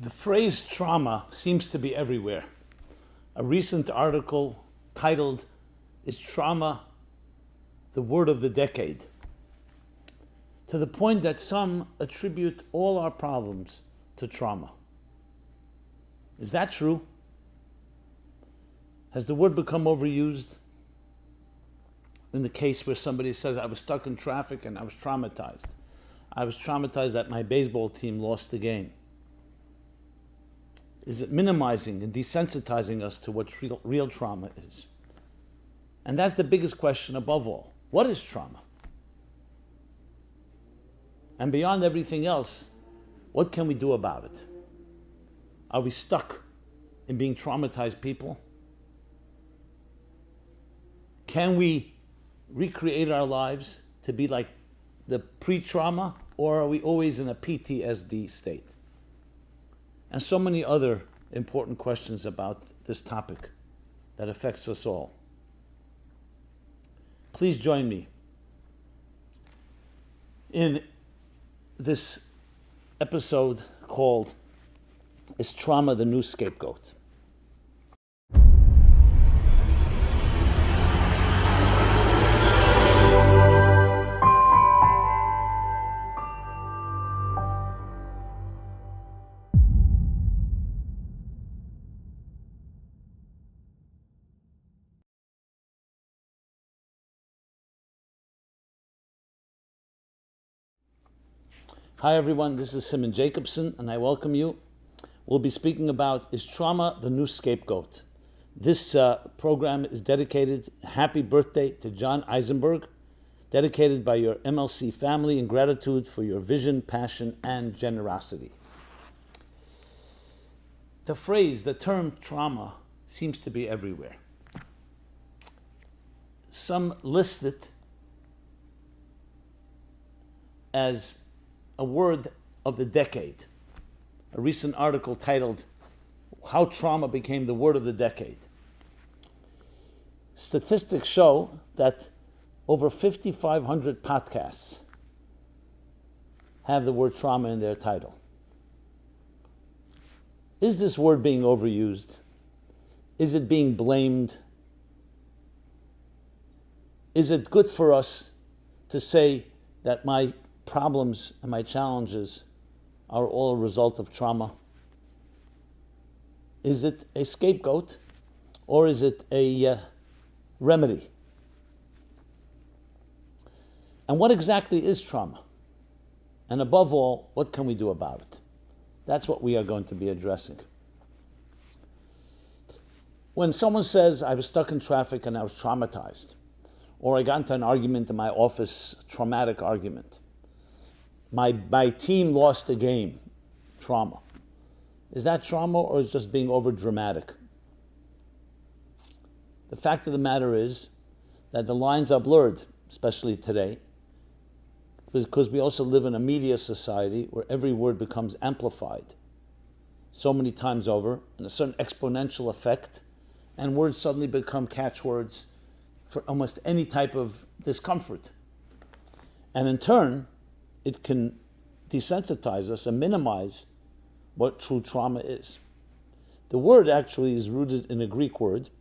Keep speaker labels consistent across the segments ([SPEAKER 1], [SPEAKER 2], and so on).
[SPEAKER 1] The phrase trauma seems to be everywhere. A recent article titled, "Is Trauma the Word of the Decade?" To the point that some attribute all our problems to trauma. Is that true? Has the word become overused? In the case where somebody says, I was stuck in traffic and I was traumatized. I was traumatized that my baseball team lost the game. Is it minimizing and desensitizing us to what real trauma is? And that's the biggest question above all. What is trauma? And beyond everything else, what can we do about it? Are we stuck in being traumatized people? Can we recreate our lives to be like the pre-trauma, or are we always in a PTSD state? And so many other important questions about this topic that affects us all. Please join me in this episode called, "Is Trauma the New Scapegoat?" Hi everyone, this is Simon Jacobson and I welcome you. We'll be speaking about, is trauma the new scapegoat? This program is dedicated, happy birthday to John Eisenberg, dedicated by your MLC family in gratitude for your vision, passion, and generosity. The phrase, the term trauma seems to be everywhere. Some list it as a word of the decade. A recent article titled, "How Trauma Became the Word of the Decade." Statistics show that over 5,500 podcasts have the word trauma in their title. Is this word being overused? Is it being blamed? Is it good for us to say that my problems and my challenges are all a result of trauma? Is it a scapegoat or is it a remedy? And what exactly is trauma? And above all, what can we do about it? That's what we are going to be addressing. When someone says, I was stuck in traffic and I was traumatized, or I got into an argument in my office, a traumatic argument, my team lost a game, trauma. Is that trauma or is it just being over dramatic? The fact of the matter is that the lines are blurred, especially today, because we also live in a media society where every word becomes amplified so many times over in a certain exponential effect, and words suddenly become catchwords for almost any type of discomfort. And in turn, it can desensitize us and minimize what true trauma is. The word actually is rooted in a Greek word,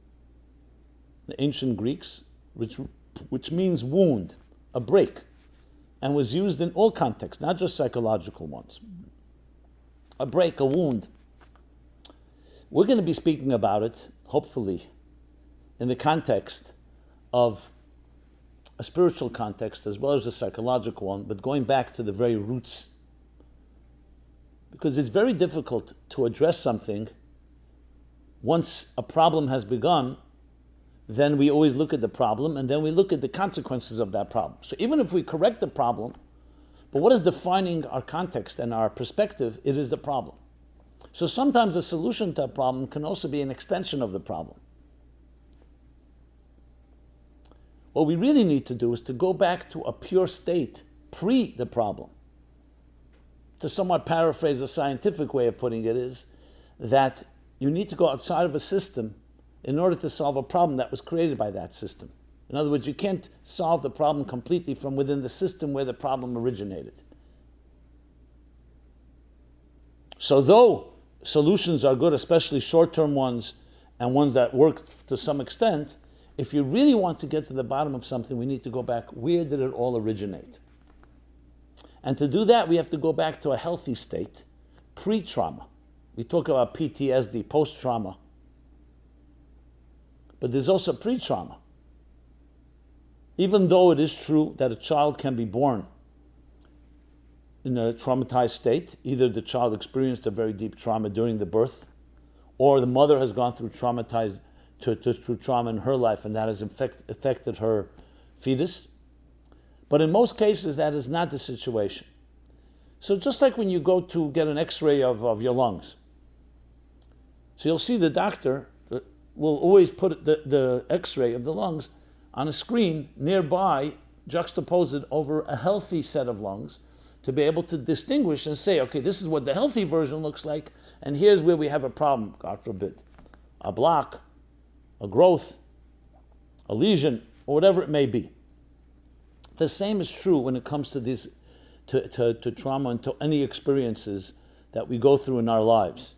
[SPEAKER 1] the ancient Greeks, which means wound, a break, and was used in all contexts, not just psychological ones. A break, a wound. We're going to be speaking about it, hopefully, in the context of a spiritual context as well as a psychological one, but going back to the very roots. Because it's very difficult to address something once a problem has begun. Then we always look at the problem and then we look at the consequences of that problem. So even if we correct the problem, but what is defining our context and our perspective, it is the problem. So sometimes a solution to a problem can also be an extension of the problem. What we really need to do is to go back to a pure state, pre the problem. To somewhat paraphrase a scientific way of putting it is that you need to go outside of a system in order to solve a problem that was created by that system. In other words, you can't solve the problem completely from within the system where the problem originated. So though solutions are good, especially short-term ones and ones that work to some extent. If you really want to get to the bottom of something, we need to go back. Where did it all originate? And to do that, we have to go back to a healthy state, pre-trauma. We talk about PTSD, post-trauma. But there's also pre-trauma. Even though it is true that a child can be born in a traumatized state, either the child experienced a very deep trauma during the birth, or the mother has gone through through trauma in her life, and that has affected her fetus. But in most cases, that is not the situation. So just like when you go to get an x-ray of your lungs, so you'll see the doctor will always put the x-ray of the lungs on a screen nearby, juxtapose it over a healthy set of lungs, to be able to distinguish and say, okay, this is what the healthy version looks like, and here's where we have a problem, God forbid. A block, a growth, a lesion, or whatever it may be. The same is true when it comes to these, to trauma and to any experiences that we go through in our lives.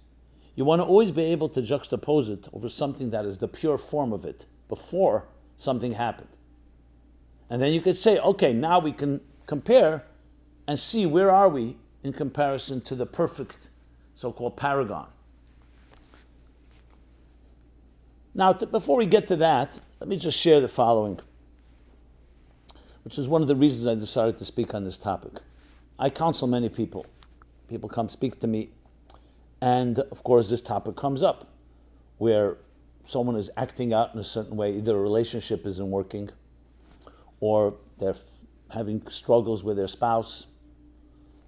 [SPEAKER 1] You want to always be able to juxtapose it over something that is the pure form of it before something happened. And then you could say, okay, now we can compare and see where are we in comparison to the perfect so-called paragon. Now, before we get to that, let me just share the following, which is one of the reasons I decided to speak on this topic. I counsel many people. People come speak to me, and of course this topic comes up, where someone is acting out in a certain way, either a relationship isn't working, or they're having struggles with their spouse,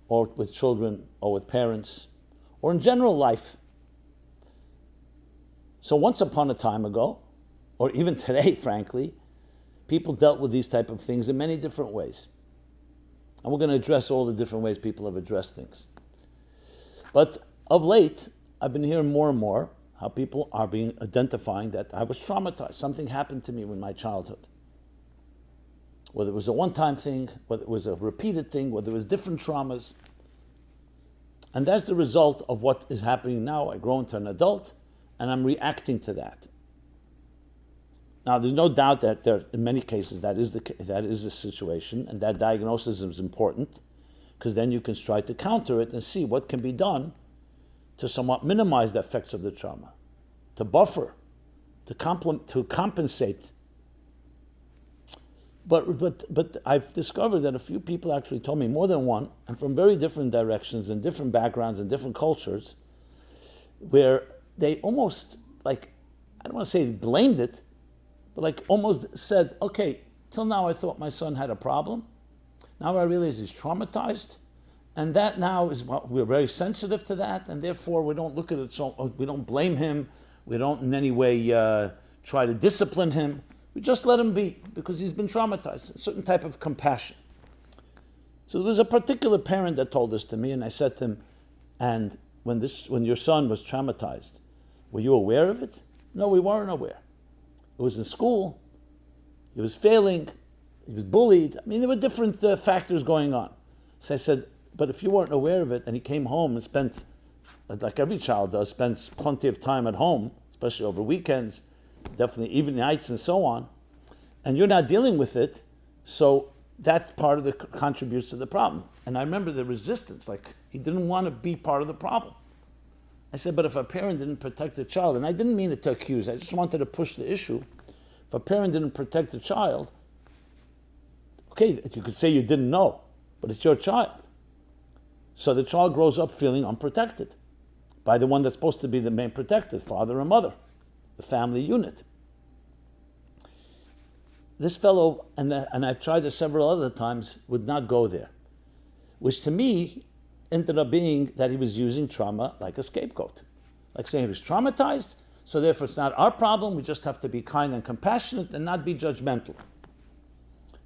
[SPEAKER 1] or with children, or with parents, or in general life. So once upon a time ago, or even today, frankly, people dealt with these type of things in many different ways. And we're going to address all the different ways people have addressed things. But of late, I've been hearing more and more how people are identifying that I was traumatized. Something happened to me in my childhood. Whether it was a one-time thing, whether it was a repeated thing, whether it was different traumas. And that's the result of what is happening now. I grow into an adult, and I'm reacting to that. Now, there's no doubt that in many cases that is the situation, and that diagnosis is important, because then you can try to counter it and see what can be done to somewhat minimize the effects of the trauma, to buffer, to compensate. But I've discovered that a few people actually told me, more than one, and from very different directions and different backgrounds and different cultures, where they almost, like, I don't want to say blamed it, but like almost said, okay, till now I thought my son had a problem. Now I realize he's traumatized. And that now is, we're very sensitive to that, and therefore we don't look at it so, we don't blame him, we don't in any way try to discipline him. We just let him be, because he's been traumatized, a certain type of compassion. So there was a particular parent that told this to me, and I said to him, and when your son was traumatized, were you aware of it? No, we weren't aware. It was in school, he was failing, he was bullied. I mean, there were different factors going on. So I said, but if you weren't aware of it, and he came home and spent, like every child does, spends plenty of time at home, especially over weekends, definitely evening nights and so on, and you're not dealing with it, so that's part of the contributes to the problem. And I remember the resistance, like he didn't want to be part of the problem. I said, but if a parent didn't protect the child, and I didn't mean it to accuse, I just wanted to push the issue. If a parent didn't protect the child, okay, you could say you didn't know, but it's your child. So the child grows up feeling unprotected by the one that's supposed to be the main protector, father and mother, the family unit. This fellow, and I've tried this several other times, would not go there, which to me ended up being that he was using trauma like a scapegoat. Like saying he was traumatized, so therefore it's not our problem, we just have to be kind and compassionate and not be judgmental.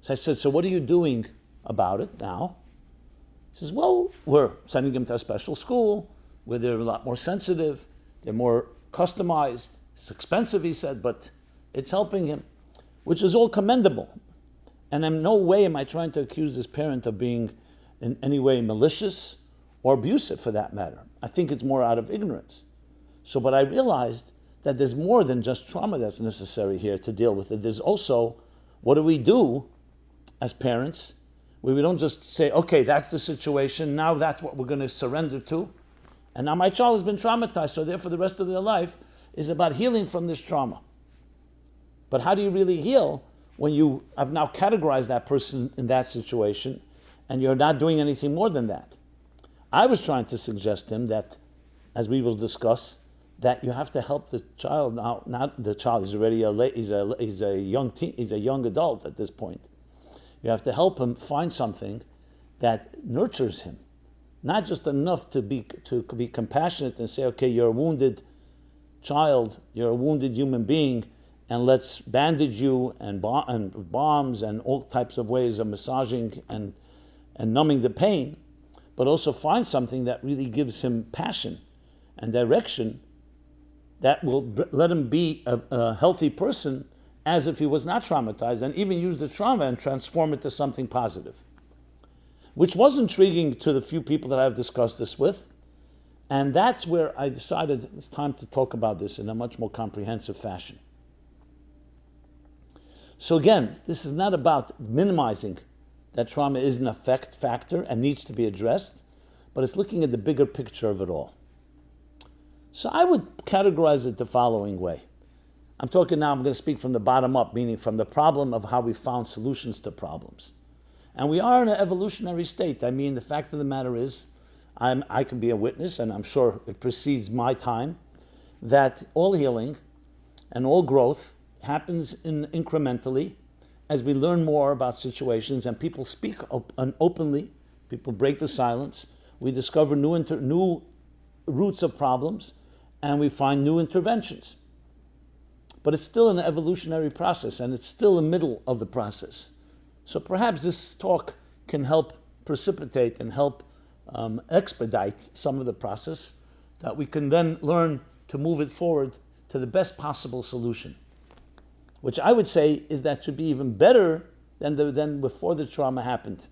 [SPEAKER 1] So I said, so what are you doing about it now? He says, well, we're sending him to a special school where they're a lot more sensitive, they're more customized. It's expensive, he said, but it's helping him, which is all commendable. And in no way am I trying to accuse this parent of being in any way malicious or abusive for that matter. I think it's more out of ignorance. So, but I realized that there's more than just trauma that's necessary here to deal with it. There's also, what do we do as parents, where we don't just say, okay, that's the situation, now that's what we're going to surrender to. And now my child has been traumatized, so therefore the rest of their life is about healing from this trauma. But how do you really heal when you have now categorized that person in that situation and you're not doing anything more than that? I was trying to suggest to him that, as we will discuss, that you have to help the child now. Not the child; he's already he's a young adult at this point. You have to help him find something that nurtures him, not just enough to be compassionate and say, okay, you're a wounded child, you're a wounded human being, and let's bandage you and bombs and all types of ways of massaging and numbing the pain, but also find something that really gives him passion and direction that will let him be a healthy person as if he was not traumatized, and even use the trauma and transform it to something positive. Which was intriguing to the few people that I've discussed this with. And that's where I decided it's time to talk about this in a much more comprehensive fashion. So again, this is not about minimizing that trauma is an effect factor and needs to be addressed, but it's looking at the bigger picture of it all. So I would categorize it the following way. I'm talking now, I'm going to speak from the bottom up, meaning from the problem of how we found solutions to problems. And we are in an evolutionary state. I mean, the fact of the matter is, I can be a witness, and I'm sure it precedes my time, that all healing and all growth happens incrementally as we learn more about situations and people speak openly, people break the silence, we discover new roots of problems, and we find new interventions. But it's still an evolutionary process, and it's still the middle of the process. So perhaps this talk can help precipitate and help expedite some of the process that we can then learn to move it forward to the best possible solution, which I would say is that should be even better than before the trauma happened.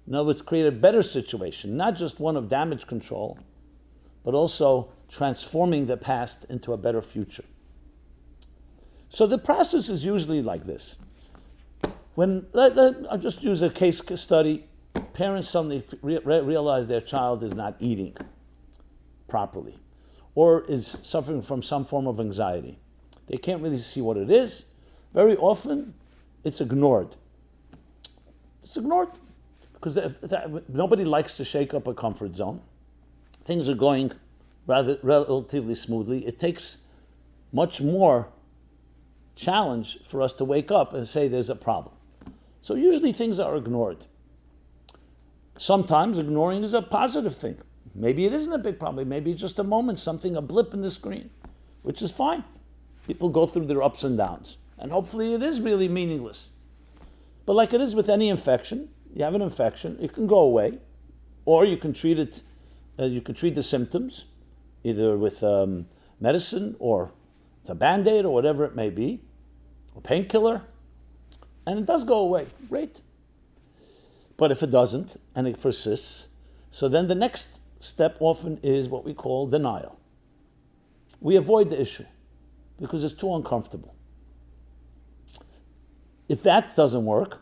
[SPEAKER 1] In other words, create a better situation, not just one of damage control, but also transforming the past into a better future. So the process is usually like this. I'll just use a case study. Parents suddenly realize their child is not eating properly or is suffering from some form of anxiety. They can't really see what it is. Very often, it's ignored. It's ignored because nobody likes to shake up a comfort zone. Things are going relatively smoothly. It takes much more challenge for us to wake up and say there's a problem. So usually things are ignored. Sometimes ignoring is a positive thing. Maybe it isn't a big problem. Maybe it's just a moment, a blip in the screen, which is fine. People go through their ups and downs. And hopefully it is really meaningless. But like it is with any infection, you have an infection, it can go away, or you can treat it. You can treat the symptoms either with medicine or with a Band-Aid or whatever it may be, a painkiller, and it does go away. Great. But if it doesn't and it persists, so then the next step often is what we call denial. We avoid the issue because it's too uncomfortable. If that doesn't work,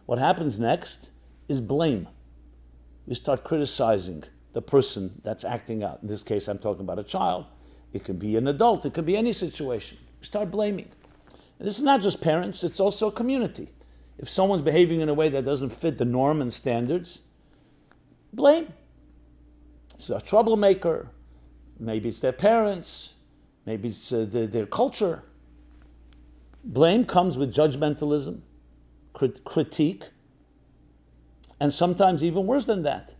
[SPEAKER 1] what happens next is blame. We start criticizing the person that's acting out. In this case, I'm talking about a child. It could be an adult. It could be any situation. We start blaming. And this is not just parents. It's also a community. If someone's behaving in a way that doesn't fit the norm and standards, blame. It's a troublemaker. Maybe it's their parents. Maybe it's their culture. Blame comes with judgmentalism, critique, and sometimes even worse than that,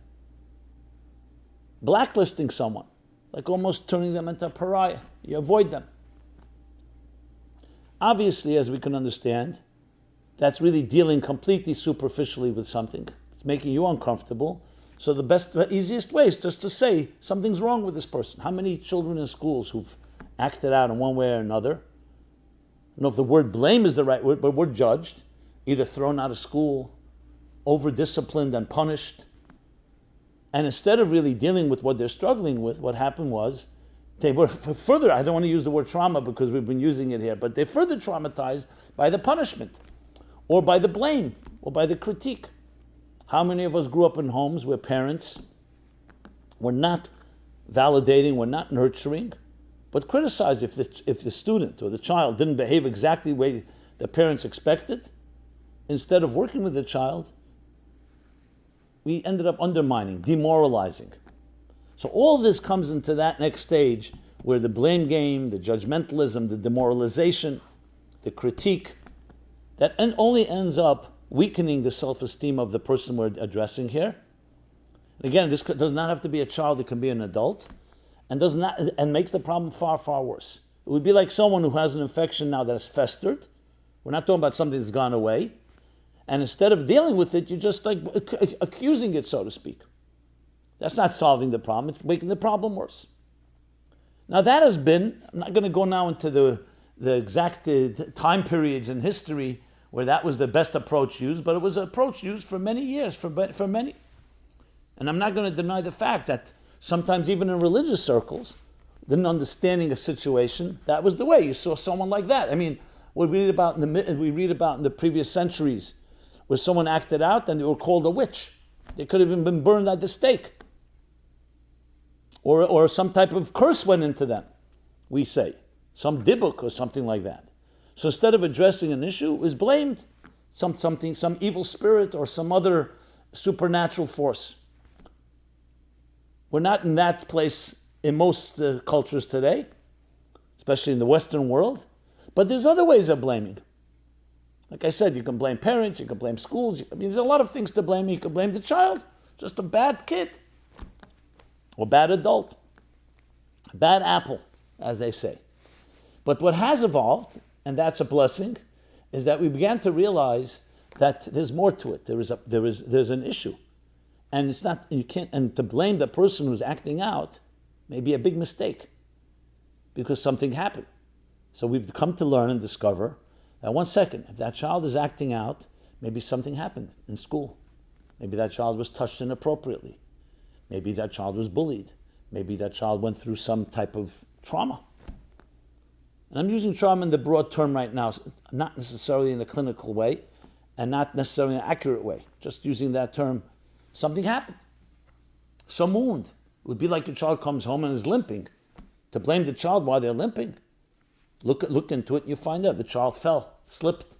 [SPEAKER 1] blacklisting someone, like almost turning them into a pariah. You avoid them. Obviously, as we can understand, that's really dealing completely superficially with something. It's making you uncomfortable. So the easiest way is just to say something's wrong with this person. How many children in schools who've acted out in one way or another? I don't know if the word blame is the right word, but we're judged, either thrown out of school, over-disciplined and punished. And instead of really dealing with what they're struggling with, what happened was they were further, I don't want to use the word trauma because we've been using it here, but they're further traumatized by the punishment or by the blame or by the critique. How many of us grew up in homes where parents were not validating, were not nurturing, but criticized if the student or the child didn't behave exactly the way the parents expected? Instead of working with the child, we ended up undermining, demoralizing. So all this comes into that next stage where the blame game, the judgmentalism, the demoralization, the critique, that only ends up weakening the self-esteem of the person we're addressing here. And again, this does not have to be a child, it can be an adult, and makes the problem far, far worse. It would be like someone who has an infection now that has festered. We're not talking about something that's gone away. And instead of dealing with it, you're just like accusing it, so to speak. That's not solving the problem, it's making the problem worse. Now that has been, I'm not going to go now into the exact time periods in history where that was the best approach used, but it was an approach used for many years, for many. And I'm not going to deny the fact that sometimes even in religious circles, didn't understanding a situation, that was the way. You saw someone like that. I mean, we read about in the previous centuries where someone acted out and they were called a witch. They could have even been burned at the stake. Or some type of curse went into them, we say. Some dibuk or something like that. So instead of addressing an issue, it was blamed. Some evil spirit or some other supernatural force. We're not in that place in most cultures today, especially in the Western world. But there's other ways of blaming. Like I said, you can blame parents, you can blame schools. There's a lot of things to blame. You can blame the child, just a bad kid. Or bad adult. Bad apple, as they say. But what has evolved, and that's a blessing, is that we began to realize that there's more to it. There's an issue. And it's not, you can't, and to blame the person who's acting out may be a big mistake because something happened. So we've come to learn and discover that 1 second, if that child is acting out, maybe something happened in school. Maybe that child was touched inappropriately. Maybe that child was bullied. Maybe that child went through some type of trauma. And I'm using trauma in the broad term right now, not necessarily in a clinical way and not necessarily in an accurate way, just using that term. Something happened. Some wound. It would be like a child comes home and is limping. To blame the child while they're limping, look into it and you find out the child fell, slipped,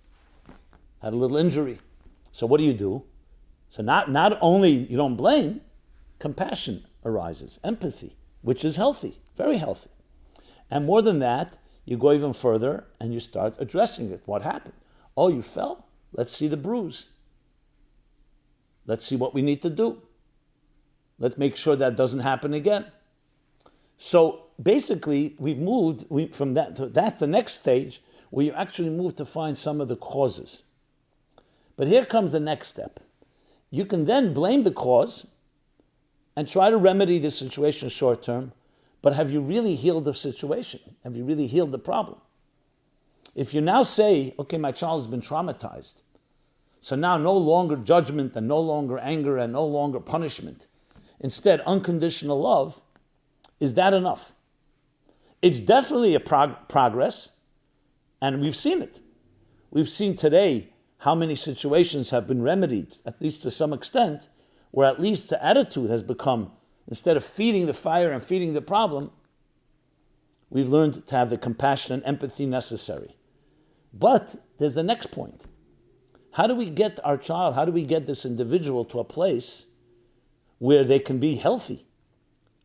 [SPEAKER 1] had a little injury. So what do? So not only you don't blame, compassion arises, empathy, which is healthy, very healthy. And more than that, you go even further and you start addressing it. What happened? Oh, you fell? Let's see the bruise. Let's see what we need to do. Let's make sure that doesn't happen again. So basically, we've moved from that to the next stage where you actually move to find some of the causes. But here comes the next step. You can then blame the cause and try to remedy the situation short term, but have you really healed the situation? Have you really healed the problem? If you now say, okay, my child has been traumatized, so now no longer judgment and no longer anger and no longer punishment, instead unconditional love, is that enough? It's definitely a progress, and we've seen it. We've seen today how many situations have been remedied, at least to some extent, where at least the attitude has become, instead of feeding the fire and feeding the problem, we've learned to have the compassion and empathy necessary. But there's the next point. How do we get our child, how do we get this individual to a place where they can be healthy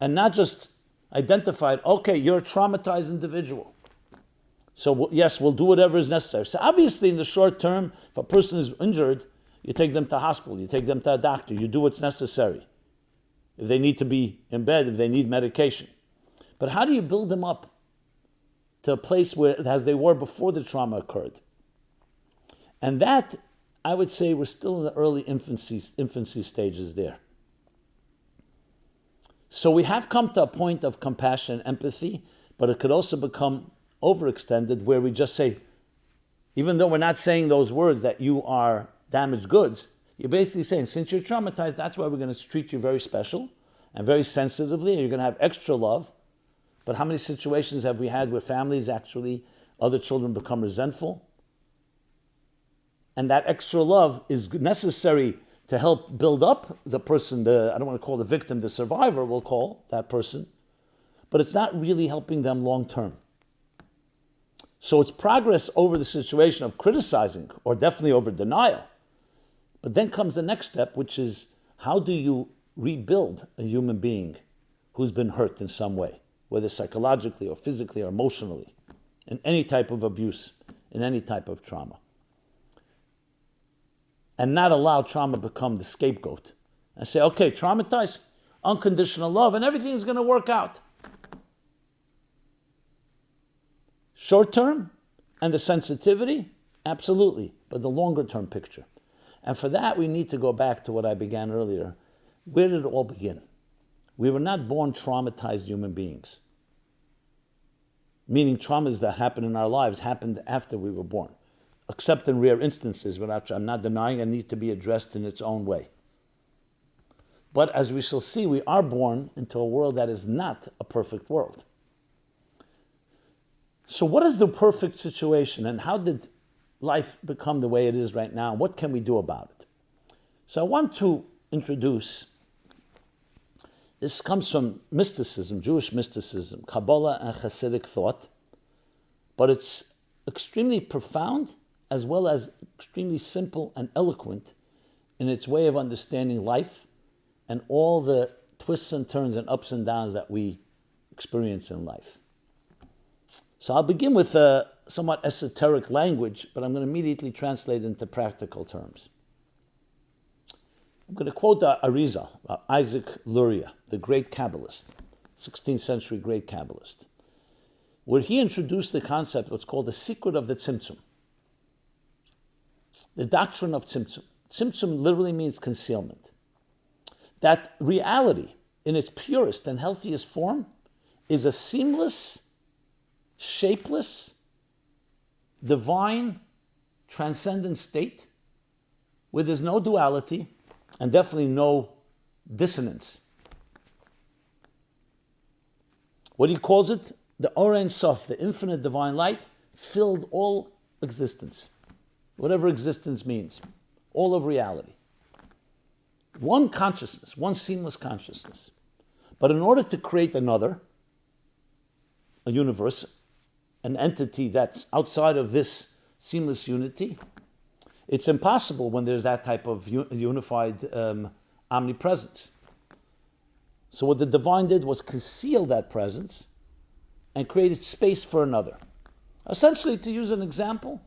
[SPEAKER 1] and not just identified, okay, you're a traumatized individual. So yes, we'll do whatever is necessary. So obviously in the short term, if a person is injured, you take them to hospital, you take them to a doctor, you do what's necessary. If they need to be in bed, if they need medication. But how do you build them up to a place where, as they were before the trauma occurred? And that, I would say, we're still in the early infancy stages there. So we have come to a point of compassion and empathy, but it could also become overextended where we just say, even though we're not saying those words that you are damaged goods, You're basically saying, since you're traumatized, that's why we're going to treat you very special and very sensitively, and you're going to have extra love. But how many situations have we had where families actually, other children become resentful? And that extra love is necessary to help build up the person, I don't want to call the victim, the survivor, we'll call that person. But it's not really helping them long term. So it's progress over the situation of criticizing, or definitely over denial. But then comes the next step, which is, how do you rebuild a human being who's been hurt in some way, whether psychologically or physically or emotionally, in any type of abuse, in any type of trauma? And not allow trauma become the scapegoat. And say, okay, traumatized, unconditional love, and everything is going to work out. Short term, and the sensitivity, absolutely, but the longer term picture. And for that, we need to go back to what I began earlier. Where did it all begin? We were not born traumatized human beings. Meaning traumas that happen in our lives happened after we were born. Except in rare instances, which I'm not denying and need to be addressed in its own way. But as we shall see, we are born into a world that is not a perfect world. So what is the perfect situation, and how did life become the way it is right now? What can we do about it? So I want to introduce, this comes from mysticism, Jewish mysticism, Kabbalah and Hasidic thought, but it's extremely profound as well as extremely simple and eloquent in its way of understanding life and all the twists and turns and ups and downs that we experience in life. So I'll begin with a somewhat esoteric language, but I'm going to immediately translate into practical terms. I'm going to quote the Arizal, Isaac Luria, the great Kabbalist, 16th century great Kabbalist, where he introduced the concept, what's called the secret of the Tzimtzum. The doctrine of Tzimtzum. Tzimtzum literally means concealment. That reality, in its purest and healthiest form, is a seamless, shapeless, divine, transcendent state where there's no duality and definitely no dissonance. What he calls it, the Or Ein Sof, the infinite divine light, filled all existence. Whatever existence means, all of reality. One consciousness, one seamless consciousness. But in order to create another, a universe, an entity that's outside of this seamless unity, it's impossible when there's that type of unified omnipresence. So what the divine did was conceal that presence and created space for another. Essentially, to use an example,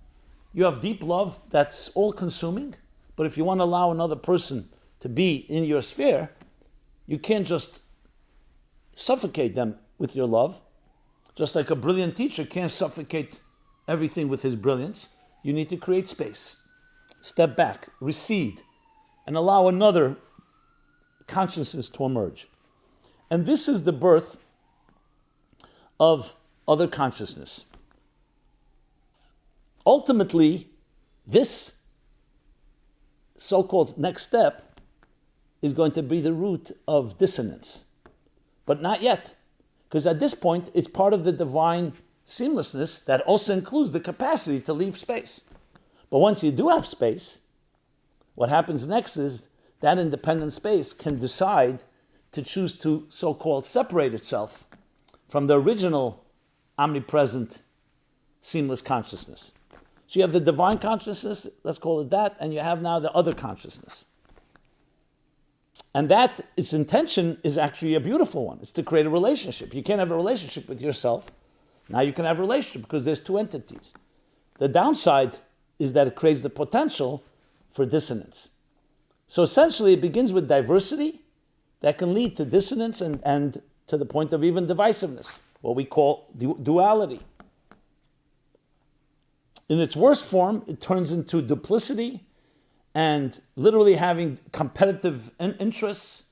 [SPEAKER 1] you have deep love that's all-consuming, but if you want to allow another person to be in your sphere, you can't just suffocate them with your love. Just like a brilliant teacher can't suffocate everything with his brilliance, you need to create space. Step back, recede, and allow another consciousness to emerge. And this is the birth of other consciousness. Ultimately, this so-called next step is going to be the root of dissonance. But not yet, because at this point, it's part of the divine seamlessness that also includes the capacity to leave space. But once you do have space, what happens next is that independent space can decide to choose to so-called separate itself from the original omnipresent seamless consciousness. So you have the divine consciousness, let's call it that, and you have now the other consciousness. And that, its intention is actually a beautiful one. It's to create a relationship. You can't have a relationship with yourself. Now you can have a relationship because there's two entities. The downside is that it creates the potential for dissonance. So essentially it begins with diversity that can lead to dissonance and to the point of even divisiveness, what we call duality. In its worst form, it turns into duplicity and literally having competitive interests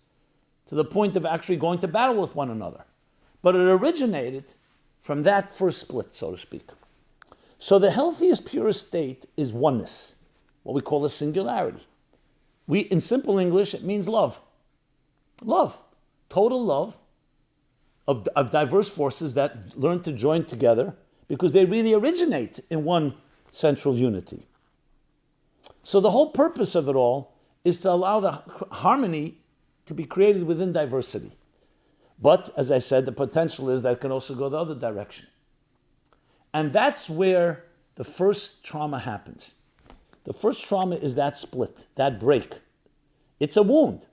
[SPEAKER 1] to the point of actually going to battle with one another. But it originated from that first split, so to speak. So the healthiest, purest state is oneness, what we call a singularity. In simple English, it means love. Love. Total love of diverse forces that learn to join together because they really originate in one central unity. So the whole purpose of it all is to allow the harmony to be created within diversity. But, as I said, the potential is that it can also go the other direction. And that's where the first trauma happens. The first trauma is that split, that break. It's a wound.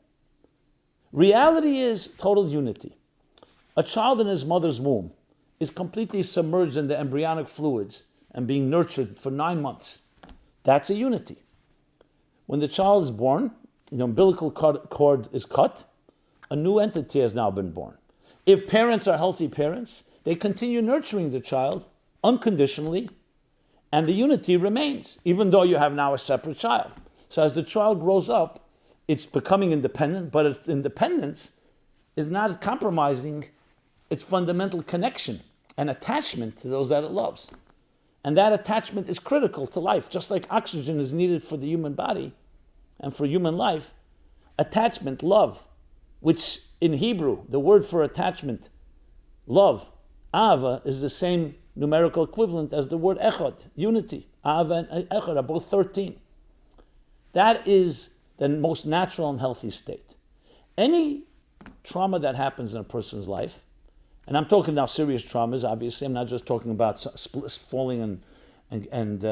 [SPEAKER 1] Reality is total unity. A child in his mother's womb is completely submerged in the embryonic fluids and being nurtured for 9 months. That's a unity. When the child is born, the umbilical cord is cut, a new entity has now been born. If parents are healthy parents, they continue nurturing the child unconditionally, and the unity remains, even though you have now a separate child. So as the child grows up, it's becoming independent, but its independence is not compromising its fundamental connection and attachment to those that it loves. And that attachment is critical to life. Just like oxygen is needed for the human body and for human life, attachment, love, which in Hebrew, the word for attachment, love, ahava, is the same numerical equivalent as the word echad, unity. Ahava and echad are both 13. That is the most natural and healthy state. Any trauma that happens in a person's life, and I'm talking now serious traumas, obviously, I'm not just talking about falling and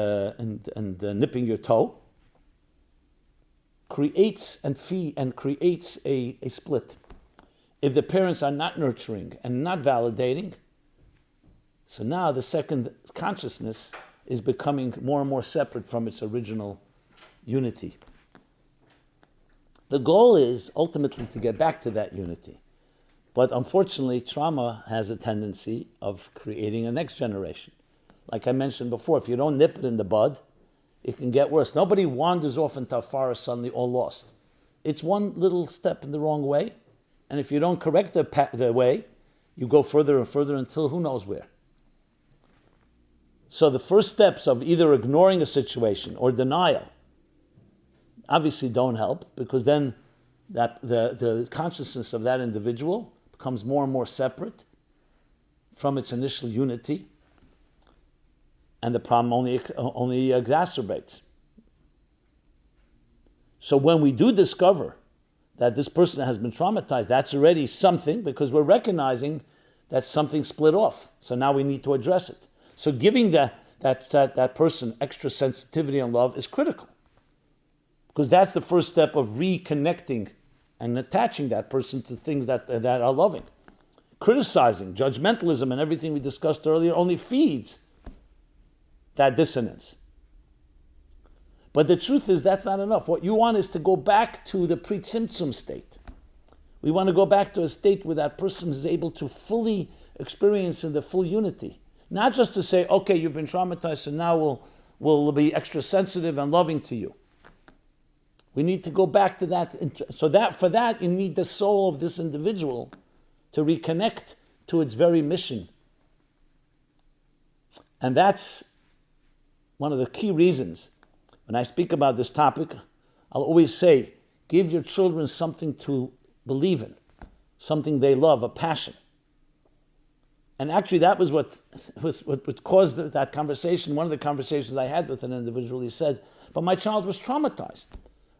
[SPEAKER 1] nipping your toe, creates creates a split. If the parents are not nurturing and not validating, so now the second consciousness is becoming more and more separate from its original unity. The goal is ultimately to get back to that unity. But unfortunately, trauma has a tendency of creating a next generation. Like I mentioned before, if you don't nip it in the bud, it can get worse. Nobody wanders off into a forest suddenly all lost. It's one little step in the wrong way, and if you don't correct the way, you go further and further until who knows where. So the first steps of either ignoring a situation or denial obviously don't help, because then that the consciousness of that individual becomes more and more separate from its initial unity, and the problem only exacerbates. So when we do discover that this person has been traumatized, that's already something, because we're recognizing that something split off. So now we need to address it. So giving that person extra sensitivity and love is critical, because that's the first step of reconnecting and attaching that person to things that are loving. Criticizing, judgmentalism, and everything we discussed earlier only feeds that dissonance. But the truth is that's not enough. What you want is to go back to the pre-symptom state. We want to go back to a state where that person is able to fully experience in the full unity. Not just to say, okay, you've been traumatized, so now we'll be extra sensitive and loving to you. We need to go back to that. So for that, you need the soul of this individual to reconnect to its very mission. And that's one of the key reasons. When I speak about this topic, I'll always say, give your children something to believe in, something they love, a passion. And actually that was what caused that conversation. One of the conversations I had with an individual, he said, but my child was traumatized.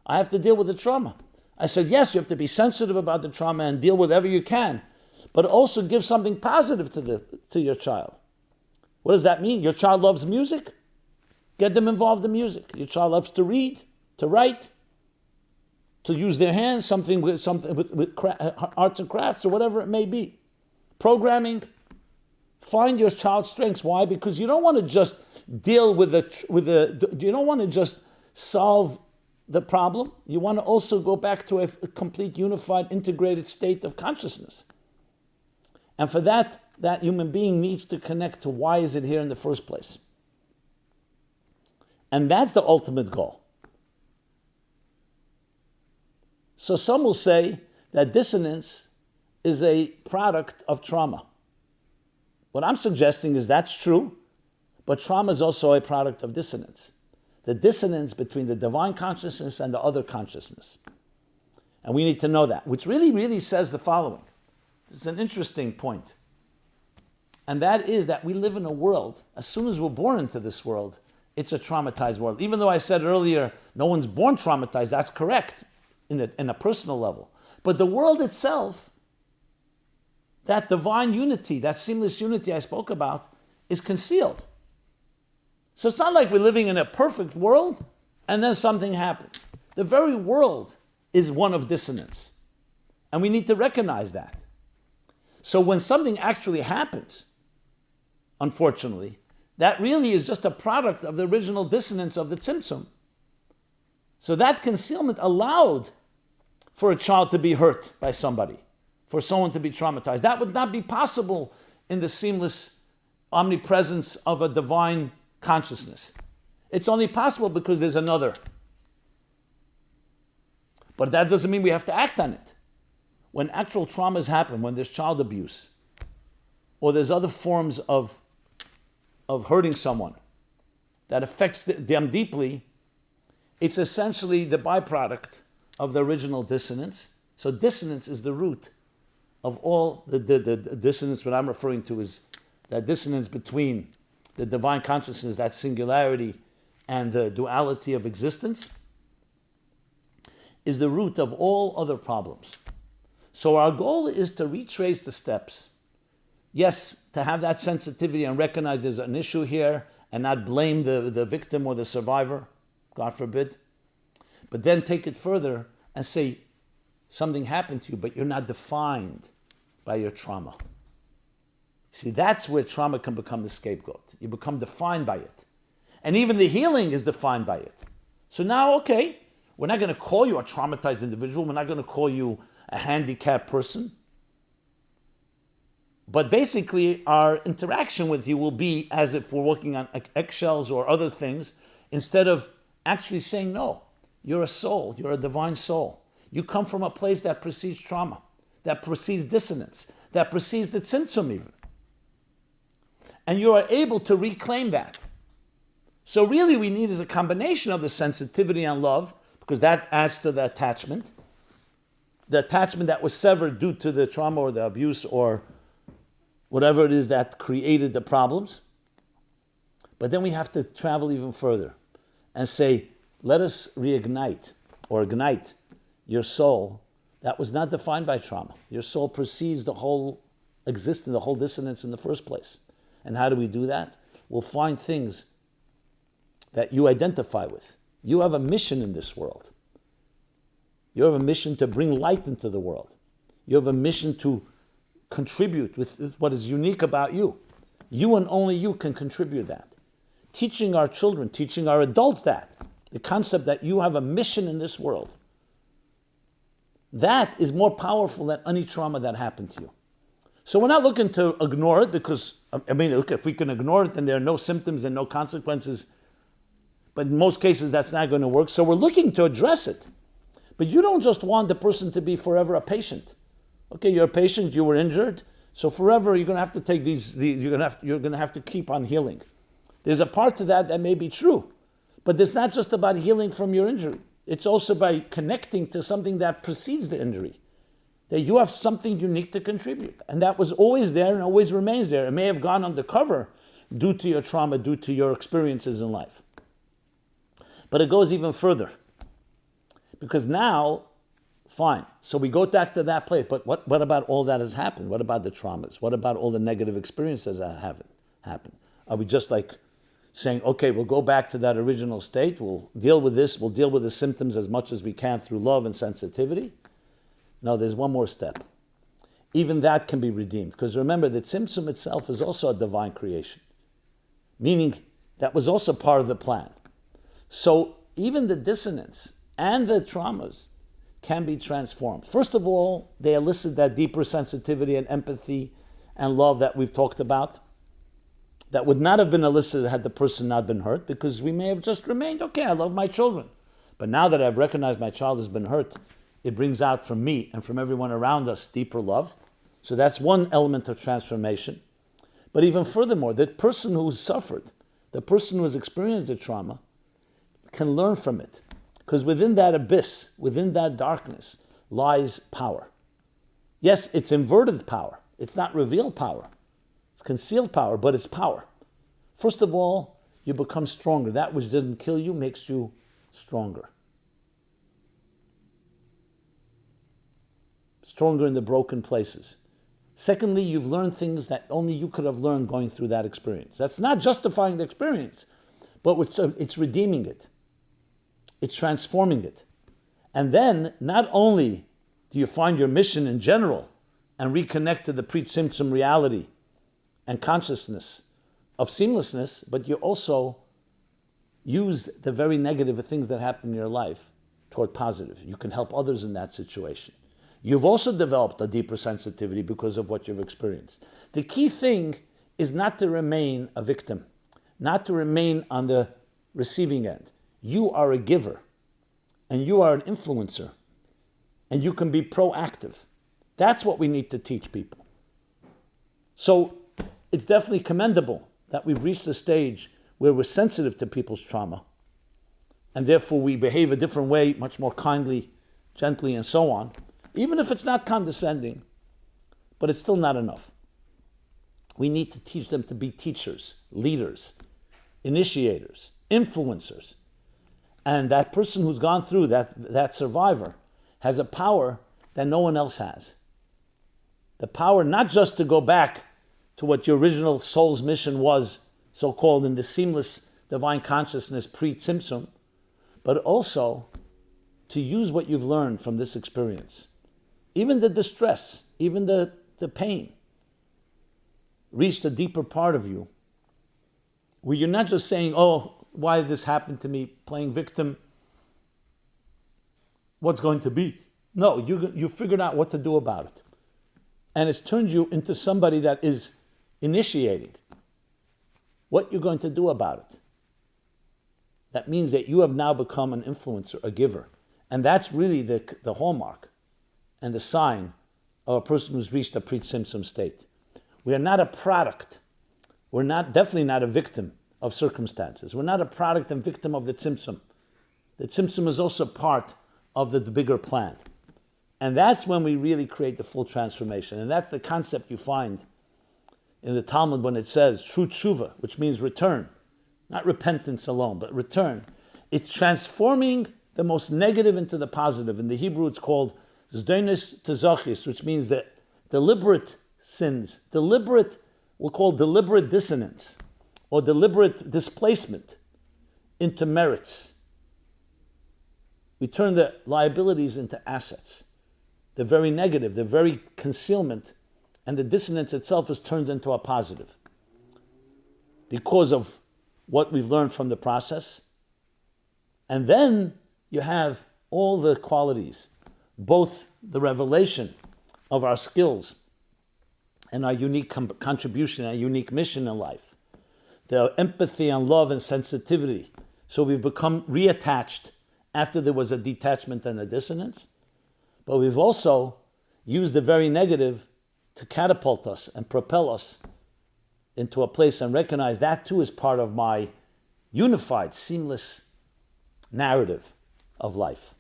[SPEAKER 1] I have to deal with the trauma. I said, yes, you have to be sensitive about the trauma and deal with whatever you can, but also give something positive to your child. What does that mean? Your child loves music? Get them involved in music. Your child loves to read, to write, to use their hands, something with arts and crafts or whatever it may be. Programming. Find your child's strengths. Why? Because you don't want to just deal with you don't want to just solve the problem. You want to also go back to a complete, unified, integrated state of consciousness. And for that human being needs to connect to why is it here in the first place. And that's the ultimate goal. So some will say that dissonance is a product of trauma. What I'm suggesting is that's true, but trauma is also a product of dissonance. the dissonance between the divine consciousness and the other consciousness. And we need to know that, which really, really says the following. This is an interesting point. And that is that we live in a world, as soon as we're born into this world, it's a traumatized world. Even though I said earlier, no one's born traumatized, that's correct in a personal level. But the world itself, that divine unity, that seamless unity I spoke about, is concealed. So it's not like we're living in a perfect world and then something happens. The very world is one of dissonance. And we need to recognize that. So when something actually happens, unfortunately, that really is just a product of the original dissonance of the tzimtzum. So that concealment allowed for a child to be hurt by somebody, for someone to be traumatized. That would not be possible in the seamless omnipresence of a divine consciousness. It's only possible because there's another. But that doesn't mean we have to act on it. When actual traumas happen, when there's child abuse, or there's other forms of hurting someone that affects them deeply, it's essentially the byproduct of the original dissonance. So dissonance is the root of all the dissonance. What I'm referring to is that dissonance between the divine consciousness, that singularity, and the duality of existence, is the root of all other problems. So our goal is to retrace the steps. Yes, to have that sensitivity and recognize there's an issue here and not blame the victim or the survivor, God forbid. But then take it further and say, something happened to you, but you're not defined by your trauma. See, that's where trauma can become the scapegoat. You become defined by it. And even the healing is defined by it. So now, okay, we're not going to call you a traumatized individual. We're not going to call you a handicapped person. But basically, our interaction with you will be as if we're walking on eggshells or other things, instead of actually saying, no, you're a soul, you're a divine soul. You come from a place that precedes trauma, that precedes dissonance, that precedes the tzimtzum even. And you are able to reclaim that. So really we need is a combination of the sensitivity and love, because that adds to the attachment that was severed due to the trauma or the abuse or whatever it is that created the problems. But then we have to travel even further and say, let us reignite or ignite your soul that was not defined by trauma. Your soul precedes the whole existence, the whole dissonance in the first place. And how do we do that? We'll find things that you identify with. You have a mission in this world. You have a mission to bring light into the world. You have a mission to contribute with what is unique about you. You and only you can contribute that. Teaching our children, teaching our adults that, the concept that you have a mission in this world, that is more powerful than any trauma that happened to you. So we're not looking to ignore it because, look, if we can ignore it, then there are no symptoms and no consequences. But in most cases, that's not going to work. So we're looking to address it. But you don't just want the person to be forever a patient. Okay, you're a patient, you were injured, so forever you're going to have to take you're going to have to keep on healing. There's a part to that may be true, but it's not just about healing from your injury. It's also by connecting to something that precedes the injury, that you have something unique to contribute. And that was always there and always remains there. It may have gone undercover due to your trauma, due to your experiences in life. But it goes even further. Because now, fine, so we go back to that place, but what about all that has happened? What about the traumas? What about all the negative experiences that haven't happened? Are we just like saying, okay, we'll go back to that original state, we'll deal with this, we'll deal with the symptoms as much as we can through love and sensitivity? No, there's one more step. Even that can be redeemed. Because remember, the tzimtzum itself is also a divine creation. Meaning, that was also part of the plan. So even the dissonance and the traumas can be transformed. First of all, they elicit that deeper sensitivity and empathy and love that we've talked about. That would not have been elicited had the person not been hurt, because we may have just remained, okay, I love my children. But now that I've recognized my child has been hurt, it brings out from me and from everyone around us deeper love. So that's one element of transformation. But even furthermore, the person who suffered, the person who has experienced the trauma, can learn from it. Because within that abyss, within that darkness, lies power. Yes, it's inverted power. It's not revealed power. It's concealed power, but it's power. First of all, you become stronger. That which doesn't kill you makes you stronger. Stronger in the broken places. Secondly, you've learned things that only you could have learned going through that experience. That's not justifying the experience, but it's redeeming it. It's transforming it. And then, not only do you find your mission in general and reconnect to the pre-symptom reality and consciousness of seamlessness, but you also use the very negative things that happen in your life toward positive. You can help others in that situation. You've also developed a deeper sensitivity because of what you've experienced. The key thing is not to remain a victim, not to remain on the receiving end. You are a giver, and you are an influencer, and you can be proactive. That's what we need to teach people. So it's definitely commendable that we've reached a stage where we're sensitive to people's trauma, and therefore we behave a different way, much more kindly, gently, and so on. Even if it's not condescending, but it's still not enough. We need to teach them to be teachers, leaders, initiators, influencers. And that person who's gone through that survivor has a power that no one else has. The power not just to go back to what your original soul's mission was, so-called in the seamless divine consciousness pre-Tzimtzum, but also to use what you've learned from this experience. Even the distress, even the pain, reached a deeper part of you where you're not just saying, oh, why did this happen to me, playing victim, what's going to be? No, you figured out what to do about it. And it's turned you into somebody that is initiating what you're going to do about it. That means that you have now become an influencer, a giver. And that's really the hallmark and the sign of a person who's reached a pre-Tzimtzum state. We are not a product. We're definitely not a victim of circumstances. We're not a product and victim of the Tzimtzum. The Tzimtzum is also part of the bigger plan. And that's when we really create the full transformation. And that's the concept you find in the Talmud when it says true tshuva, which means return. Not repentance alone, but return. It's transforming the most negative into the positive. In the Hebrew, it's called zdeinis tezachis, which means that deliberate sins, we'll call deliberate dissonance, or deliberate displacement into merits. We turn the liabilities into assets. The very negative, the very concealment, and the dissonance itself is turned into a positive. Because of what we've learned from the process. And then you have all the qualities, both the revelation of our skills and our unique contribution, our unique mission in life, the empathy and love and sensitivity. So we've become reattached after there was a detachment and a dissonance, but we've also used the very negative to catapult us and propel us into a place and recognize that too is part of my unified, seamless narrative of life.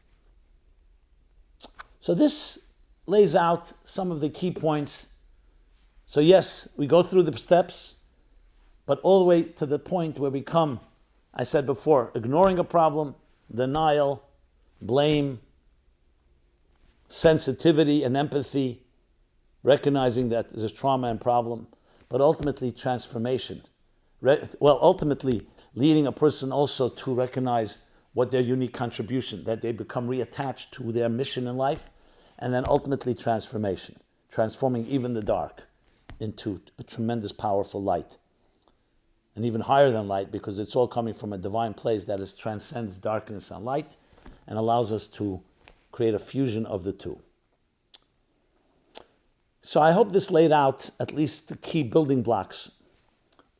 [SPEAKER 1] So this lays out some of the key points. So yes, we go through the steps, but all the way to the point where we come, I said before, ignoring a problem, denial, blame, sensitivity and empathy, recognizing that there's trauma and problem, but ultimately transformation. Ultimately leading a person also to recognize what their unique contribution, that they become reattached to their mission in life, and then ultimately transformation, transforming even the dark into a tremendous, powerful light. And even higher than light, because it's all coming from a divine place that transcends darkness and light and allows us to create a fusion of the two. So I hope this laid out at least the key building blocks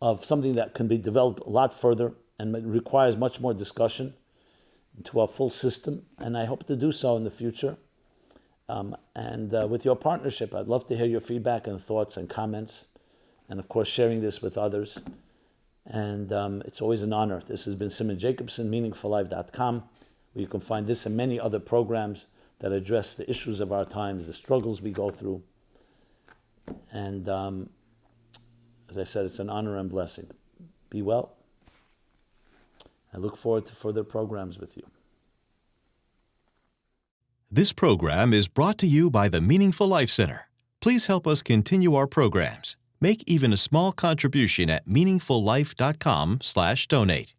[SPEAKER 1] of something that can be developed a lot further and it requires much more discussion into a full system, and I hope to do so in the future. With your partnership, I'd love to hear your feedback and thoughts and comments, and of course sharing this with others. And it's always an honor. This has been Simon Jacobson, meaningfullife.com, where you can find this and many other programs that address the issues of our times, the struggles we go through. And as I said, it's an honor and blessing. Be well. I look forward to further programs with you.
[SPEAKER 2] This program is brought to you by the Meaningful Life Center. Please help us continue our programs. Make even a small contribution at meaningfullife.com/donate.